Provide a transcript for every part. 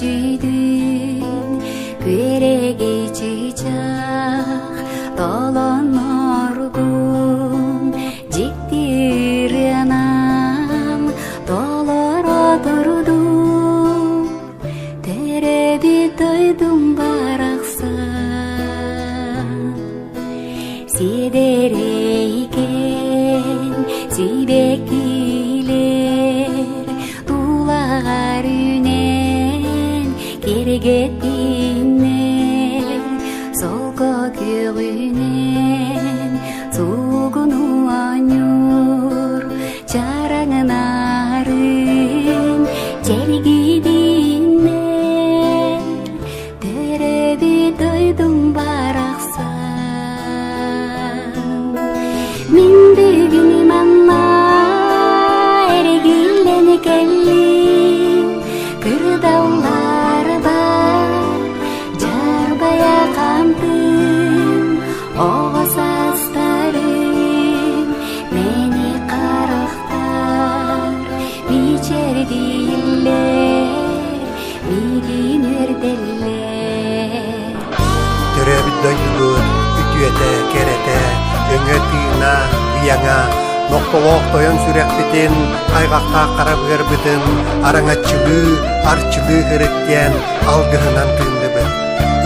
жүйдүн көреги чыйчак толоноргун жиктир анам толоро турду тереби тойдум бараксан сидерейкен сүйбекилер тулагар үнен кергеттинер сол көкүгүнен сугуну анюр чараңнарын желгидинер тереби тойдум бараксан мен бүгүн манна эргилени келдим кырдаулар бар жарбая кантым огосастарым мени карактар бичердилер мигинерделер Төрөбүт дойдугут үтүете керете өңө тыына уяңа ноктолоок тоyon сүрекбитин айгакка карабыгырбытын араңаччылыы арчылыы хырыттен алгыһынан тыындыбыт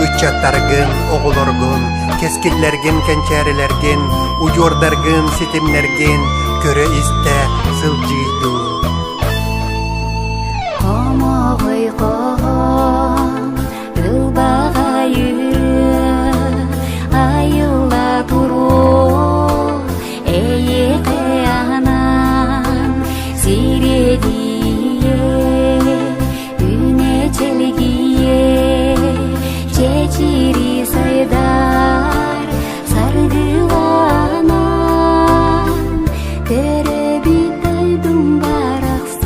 үччаттаргын оголоргун кескиллергин кенчээрилергин ужуордаргын ситимнергин көрө исте сылжыйду комогой когом ылбагайы айылла туруу эйеке анан сиредие үнечелгие чечири сайдар саргыланан көрөбү тойдум бараксан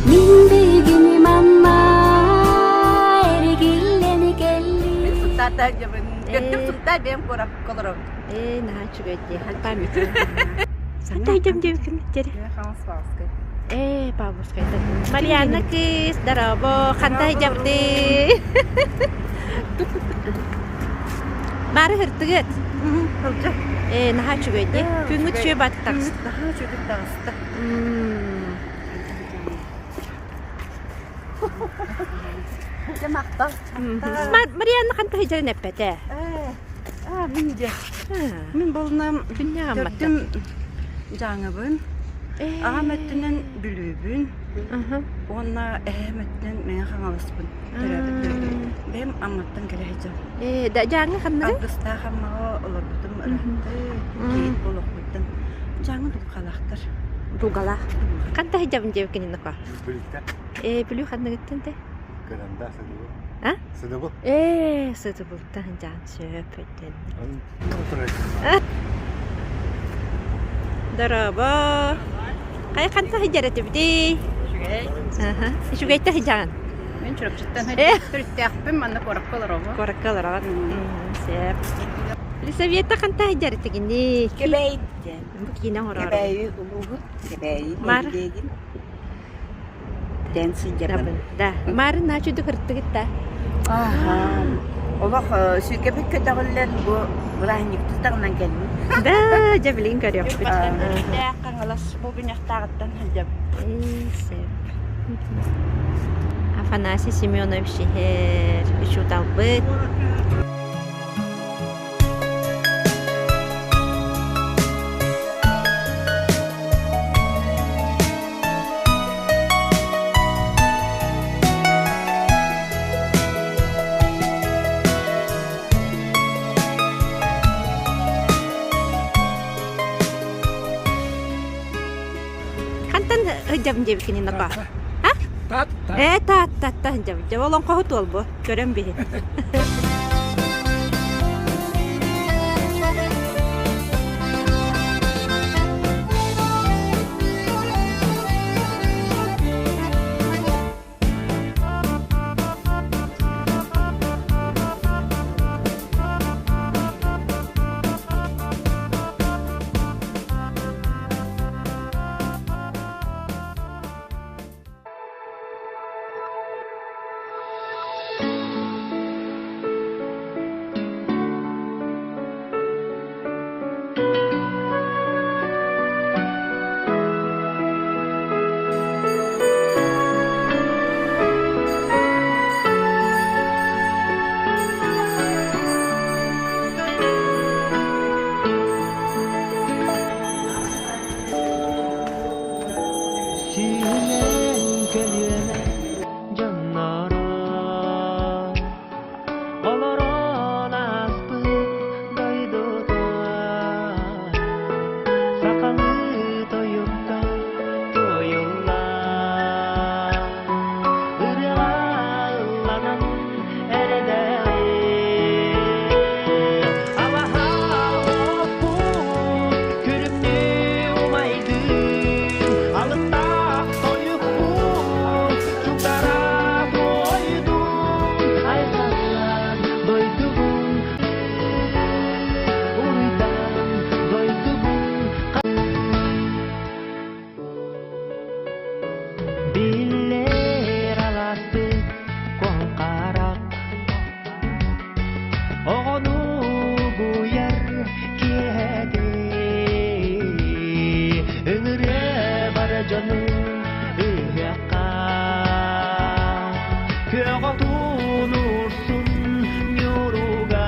мен бүгүн мамма эргилени келдим Тата жабын. Gördüm sutta benim korak kolurum. Nah чугэдэ халбами. Сантай дэм тери. Хамас баскай. Бабушка это. Марьяна кис дарабо хантай жабды. Мары хыртыгыт. Кылжа. Nah чугэдэ. Күнгүт чөй баттакс. Daha çocuk dağıstı. Jamakta. Марьяна хантай жарын эппете. Mince. Min bolunam gördüm жаңыбын. Ahmet'ten bülübün. Ona Ahmet'ten men xanalaspın. Benim ammattan geleceğim. Да жаңы ханны. Августта хамма олорбутум ыратты. Кейт болохбуттан. Жаңы дул калактар. Дугала. Хантай жабын жебекенин ка. Бүлүктер Бүлү ханны геттенде. кыранда сыдыбы А? сыдыбы Сыды бултан жан сөпөтен. Дараба. Кай канта хижарат бди. Шугайта хижан. Мен чурапчыттан түрттяқпын, мана корак каларым. Кораккалар. Сеп. Лисавета канта хижарат гини. Кебейттен. Букина хорар. Кебейи улугут, кебейи Мар. дегин. Денси жабын. Да. Мар начуду хыртыгытта. Аха. Олақ сүйкебек көтағылер бұ бұлайникті тағынан келмін. Да, жабылин көрөк. Дәққан алас бұл бүняқтағыттан жаб. Сеп. Афанасий Семенович Федоров учуталбыт. Кантан жабын жебекенин ака. Тат Та жабын. Олон кохут болбу. Көрөм бе. Yüreğe tunursun yorugar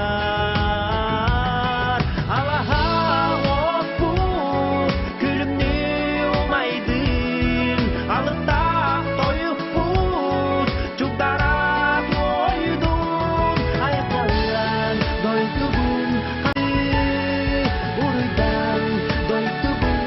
Alaha okput Külümni umaydın Alıta toyukput Çukdara koydun Ayakalan doytugun Uruydan doytugun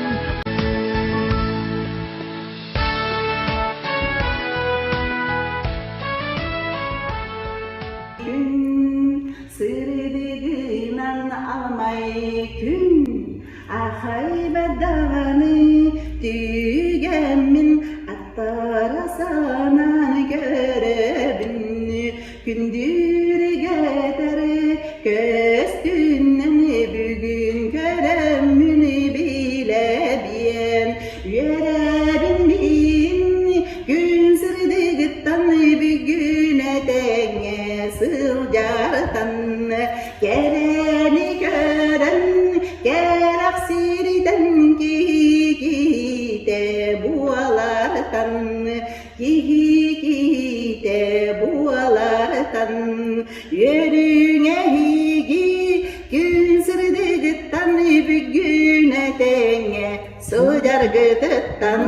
Gün sırdıgınan almay gün Ahay bedağını tügemin Attarasanan görebin Gündür geter köstünden Bugün göremin bile biyen Yerebin bin gün sırdıgıttan Bugüne denge sılcartan Geleni gören gerak siriden Gide bualartan Gide bualartan Yörüne higi gün sırdıgıttan Bugüne denge sılcargıttan